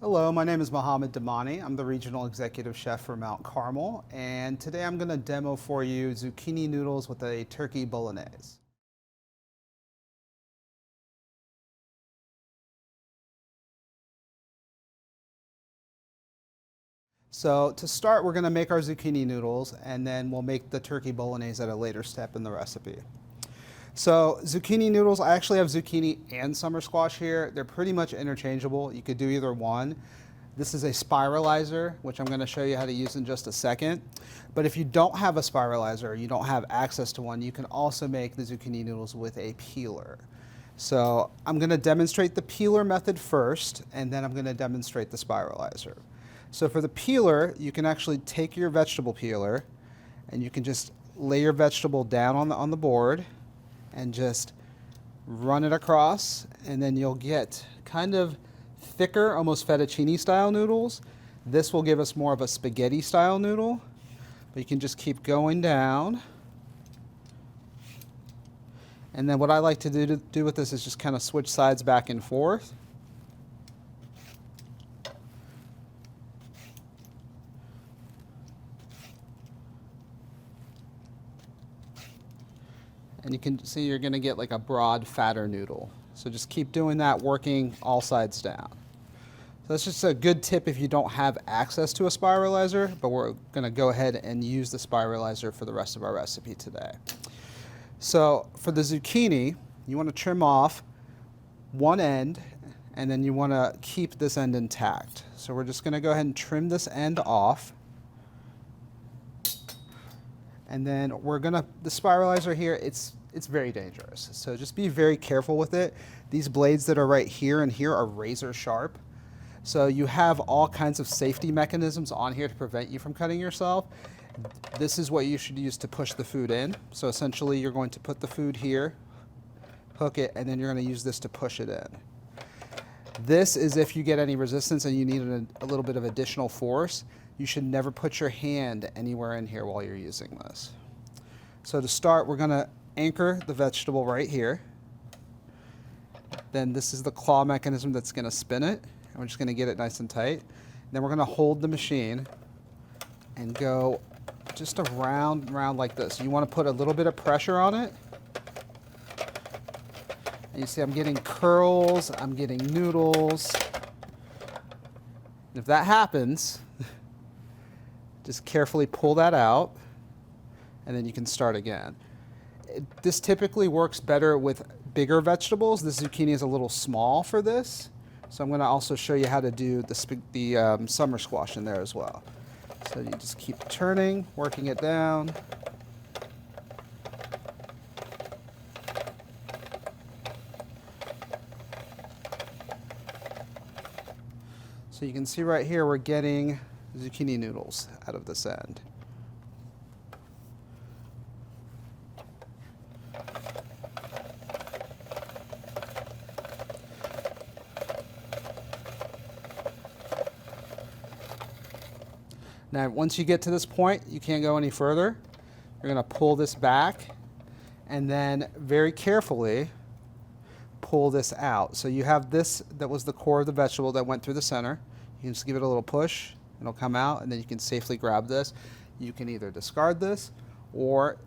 Hello, my name is Mohammed Damani. I'm the Regional Executive Chef for Mount Carmel, and today I'm going to demo for you zucchini noodles with a turkey bolognese. So to start, we're going to make our zucchini noodles, and then we'll make the turkey bolognese at a later step in the recipe. So zucchini noodles, I actually have zucchini and summer squash here. They're pretty much interchangeable. You could do either one. This is a spiralizer, which I'm going to show you how to use in just a second. But if you don't have a spiralizer, or you don't have access to one, you can also make the zucchini noodles with a peeler. So I'm going to demonstrate the peeler method first, and then I'm going to demonstrate the spiralizer. So for the peeler, you can actually take your vegetable peeler, and you can just lay your vegetable down on the board, and just run it across, and then you'll get kind of thicker, almost fettuccine style noodles. This will give us more of a spaghetti style noodle, but you can just keep going down. And then what I like to do with this is just kind of switch sides back and forth. And you can see you're going to get like a broad, fatter noodle. So just keep doing that, working all sides down. So that's just a good tip if you don't have access to a spiralizer, but we're going to go ahead and use the spiralizer for the rest of our recipe today. So for the zucchini, you want to trim off one end, and then you want to keep this end intact. So we're just going to go ahead and trim this end off. And then the spiralizer here, it's very dangerous. So just be very careful with it. These blades that are right here and here are razor sharp. So you have all kinds of safety mechanisms on here to prevent you from cutting yourself. This is what you should use to push the food in. So essentially you're going to put the food here, hook it, and then you're going to use this to push it in. This is if you get any resistance and you need a little bit of additional force. You should never put your hand anywhere in here while you're using this. So to start, we're going to anchor the vegetable right here. Then this is the claw mechanism that's going to spin it. And we're just going to get it nice and tight. Then we're going to hold the machine and go just around and around like this. You want to put a little bit of pressure on it. And you see I'm getting curls, I'm getting noodles. If that happens, just carefully pull that out, and then you can start again. This typically works better with bigger vegetables. The zucchini is a little small for this, so I'm going to also show you how to do the summer squash in there as well. So you just keep turning, working it down. So you can see right here we're getting zucchini noodles out of this end. Now, once you get to this point, you can't go any further. You're going to pull this back and then very carefully pull this out. So you have this that was the core of the vegetable that went through the center. You can just give it a little push. It'll come out, and then you can safely grab this. You can either discard this, or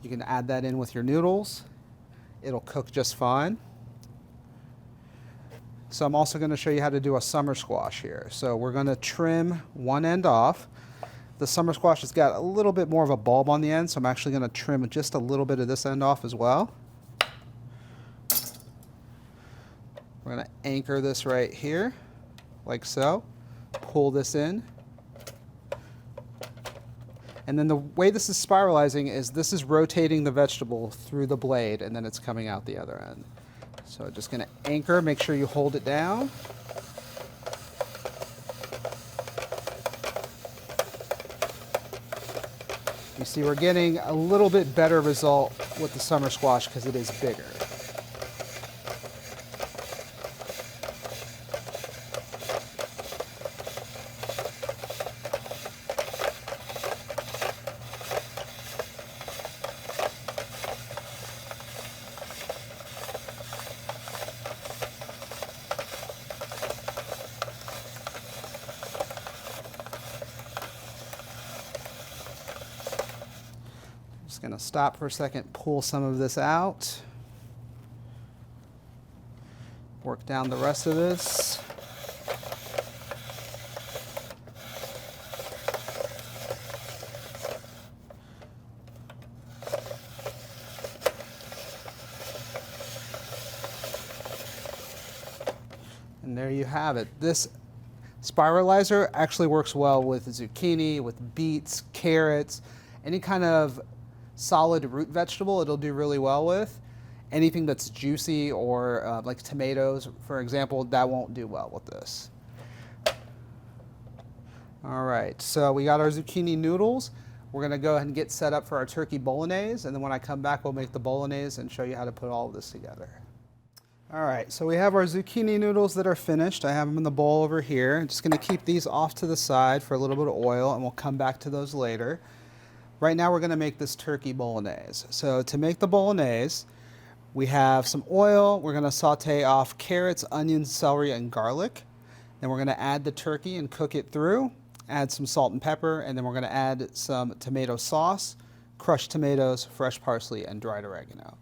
you can add that in with your noodles. It'll cook just fine. So I'm also going to show you how to do a summer squash here. So we're going to trim one end off. The summer squash has got a little bit more of a bulb on the end, so I'm actually going to trim just a little bit of this end off as well. We're going to anchor this right here, like so. Pull this in. And then the way this is spiralizing is this is rotating the vegetable through the blade, and then it's coming out the other end. So just going to anchor, make sure you hold it down. You see we're getting a little bit better result with the summer squash because it is bigger. gonna stop for a second, pull some of this out. Work down the rest of this. And there you have it. This spiralizer actually works well with zucchini, with beets, carrots, any kind of solid root vegetable it'll do really well with. Anything that's juicy or like tomatoes, for example, that won't do well with this. All right, so we got our zucchini noodles. We're gonna go ahead and get set up for our turkey bolognese, and then when I come back, we'll make the bolognese and show you how to put all of this together. All right, so we have our zucchini noodles that are finished. I have them in the bowl over here. I'm just gonna keep these off to the side for a little bit of oil, and we'll come back to those later. Right now, we're gonna make this turkey bolognese. So to make the bolognese, we have some oil. We're gonna saute off carrots, onions, celery, and garlic. Then we're gonna add the turkey and cook it through. Add some salt and pepper, and then we're gonna add some tomato sauce, crushed tomatoes, fresh parsley, and dried oregano.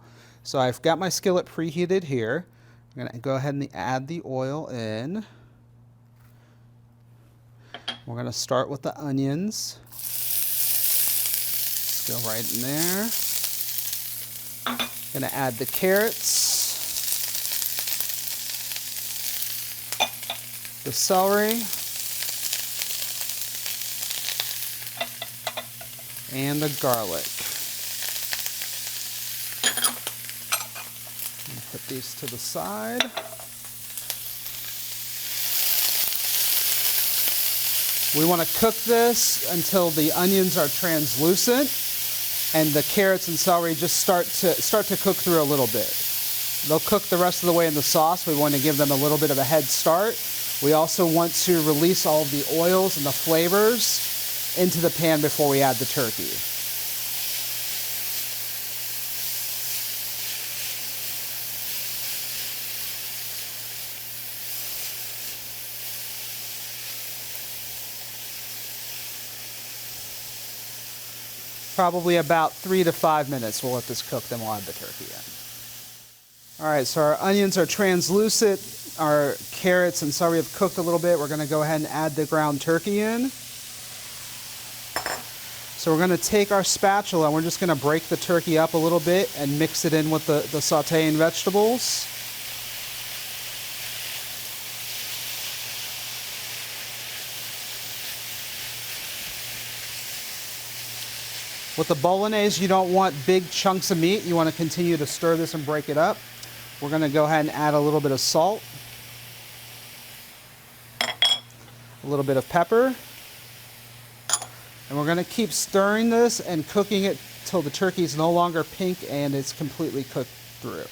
So I've got my skillet preheated here. I'm gonna go ahead and add the oil in. We're gonna start with the onions. Just go right in there. Gonna add the carrots, the celery, and the garlic. Put these to the side. We want to cook this until the onions are translucent and the carrots and celery just start to cook through a little bit. They'll cook the rest of the way in the sauce. We want to give them a little bit of a head start. We also want to release all of the oils and the flavors into the pan before we add the turkey. Probably about 3 to 5 minutes. We'll let this cook, then we'll add the turkey in. All right, so our onions are translucent. Our carrots and celery have cooked a little bit. We're gonna go ahead and add the ground turkey in. So we're gonna take our spatula and we're just gonna break the turkey up a little bit and mix it in with the sauteing vegetables. With the bolognese, you don't want big chunks of meat. You want to continue to stir this and break it up. We're going to go ahead and add a little bit of salt, a little bit of pepper, and we're going to keep stirring this and cooking it till the turkey is no longer pink and it's completely cooked through.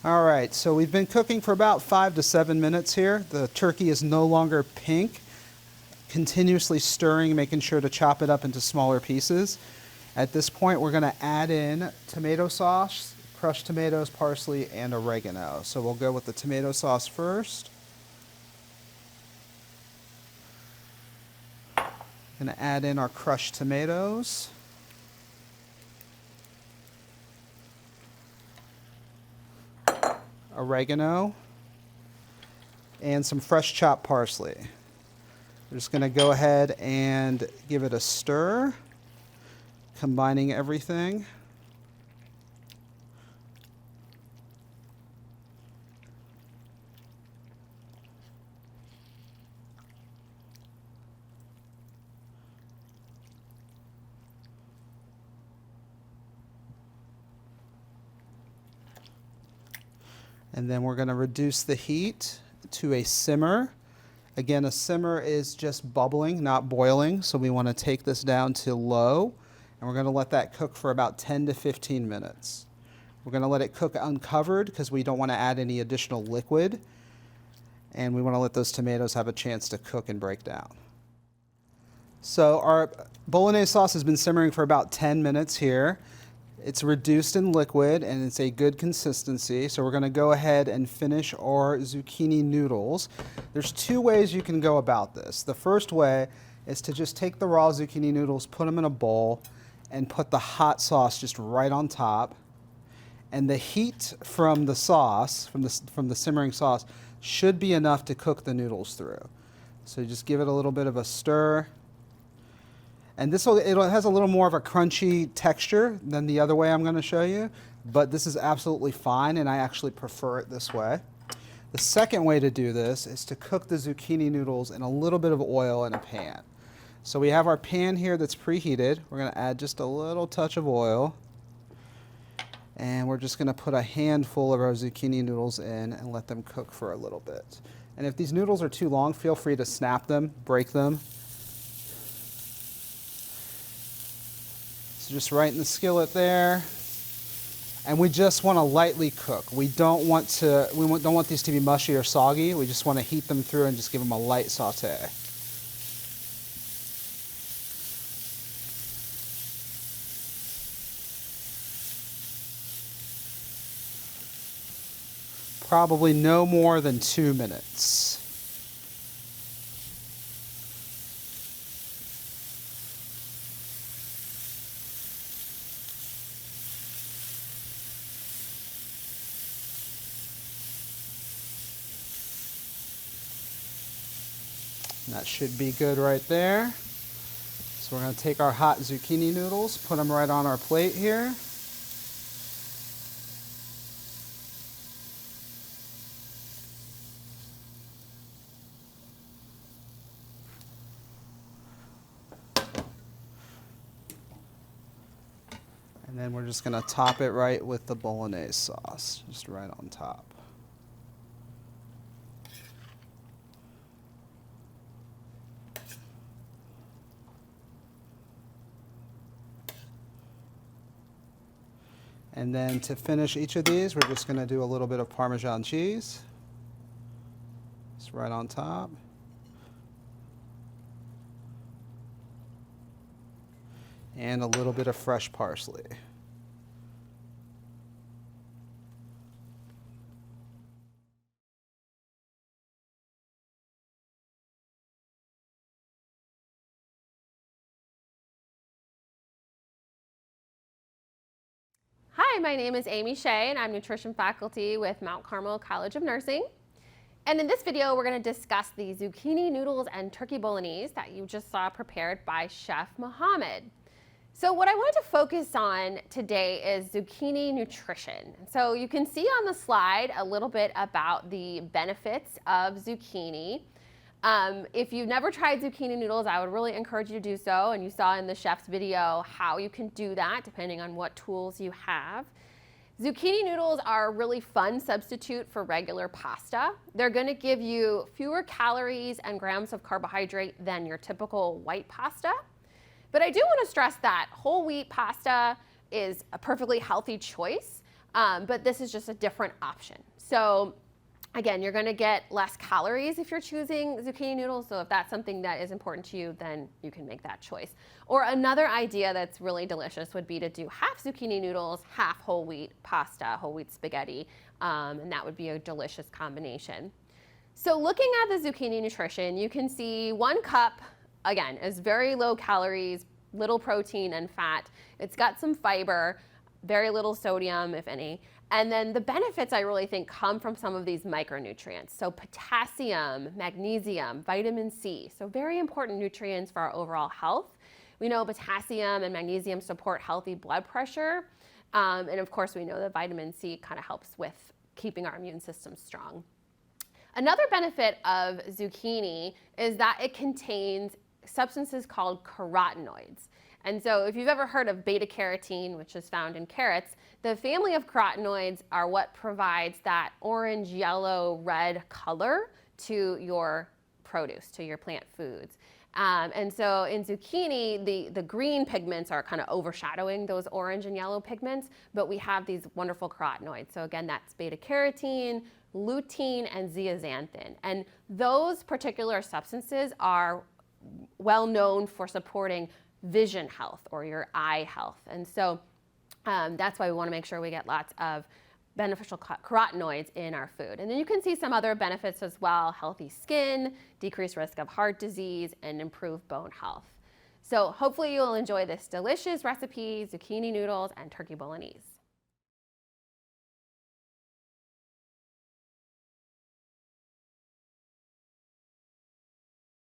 All right, so we've been cooking for about 5 to 7 minutes here. The turkey is no longer pink. Continuously stirring, making sure to chop it up into smaller pieces. At this point, we're gonna add in tomato sauce, crushed tomatoes, parsley, and oregano. So we'll go with the tomato sauce first. Gonna add in our crushed tomatoes. Oregano, and some fresh chopped parsley. We're just going to go ahead and give it a stir, combining everything. And then we're going to reduce the heat to a simmer. Again, a simmer is just bubbling, not boiling, so we want to take this down to low, and we're going to let that cook for about 10 to 15 minutes. We're going to let it cook uncovered because we don't want to add any additional liquid, and we want to let those tomatoes have a chance to cook and break down. So our bolognese sauce has been simmering for about 10 minutes here. It's reduced in liquid and it's a good consistency. So we're going to go ahead and finish our zucchini noodles. There's two ways you can go about this. The first way is to just take the raw zucchini noodles, put them in a bowl, and put the hot sauce just right on top. And the heat from the sauce, from the simmering sauce, should be enough to cook the noodles through. So you just give it a little bit of a stir. And it has a little more of a crunchy texture than the other way I'm going to show you, but this is absolutely fine, and I actually prefer it this way. The second way to do this is to cook the zucchini noodles in a little bit of oil in a pan. So we have our pan here that's preheated. We're going to add just a little touch of oil, and we're just going to put a handful of our zucchini noodles in and let them cook for a little bit. And if these noodles are too long, feel free to snap them, break them. Just right in the skillet there, and we just want to lightly cook. We don't want these to be mushy or soggy. We just want to heat them through and just give them a light saute. Probably no more than 2 minutes. That should be good right there. So we're going to take our hot zucchini noodles, put them right on our plate here. And then we're just going to top it right with the Bolognese sauce, just right on top. And then to finish each of these, we're just going to do a little bit of Parmesan cheese. It's right on top. And a little bit of fresh parsley. Hi, my name is Amy Shea, and I'm nutrition faculty with Mount Carmel College of Nursing. And in this video, we're going to discuss the zucchini noodles and turkey bolognese that you just saw prepared by Chef Mohammed. So what I want to focus on today is zucchini nutrition. So you can see on the slide a little bit about the benefits of zucchini. If you've never tried zucchini noodles, I would really encourage you to do so. And you saw in the chef's video how you can do that depending on what tools you have. Zucchini noodles are a really fun substitute for regular pasta. They're going to give you fewer calories and grams of carbohydrate than your typical white pasta. But I do want to stress that whole wheat pasta is a perfectly healthy choice, but this is just a different option. So again, you're going to get less calories if you're choosing zucchini noodles, so if that's something that is important to you, then you can make that choice. Or another idea that's really delicious would be to do half zucchini noodles, half whole wheat pasta, whole wheat spaghetti, and that would be a delicious combination. So looking at the zucchini nutrition, you can see 1 cup, again, is very low calories, little protein and fat. It's got some fiber, very little sodium, if any. And then the benefits I really think come from some of these micronutrients. So potassium, magnesium, vitamin C. So very important nutrients for our overall health. We know potassium and magnesium support healthy blood pressure. And of course, we know that vitamin C kind of helps with keeping our immune system strong. Another benefit of zucchini is that it contains substances called carotenoids. And so if you've ever heard of beta carotene, which is found in carrots, the family of carotenoids are what provides that orange, yellow, red color to your produce, to your plant foods. And so in zucchini, the green pigments are kind of overshadowing those orange and yellow pigments, but we have these wonderful carotenoids. So again, that's beta carotene, lutein, and zeaxanthin. And those particular substances are well known for supporting vision health or your eye health. And so That's why we want to make sure we get lots of beneficial carotenoids in our food. And then you can see some other benefits as well: healthy skin, decreased risk of heart disease, and improved bone health. So hopefully you'll enjoy this delicious recipe, zucchini noodles and turkey bolognese.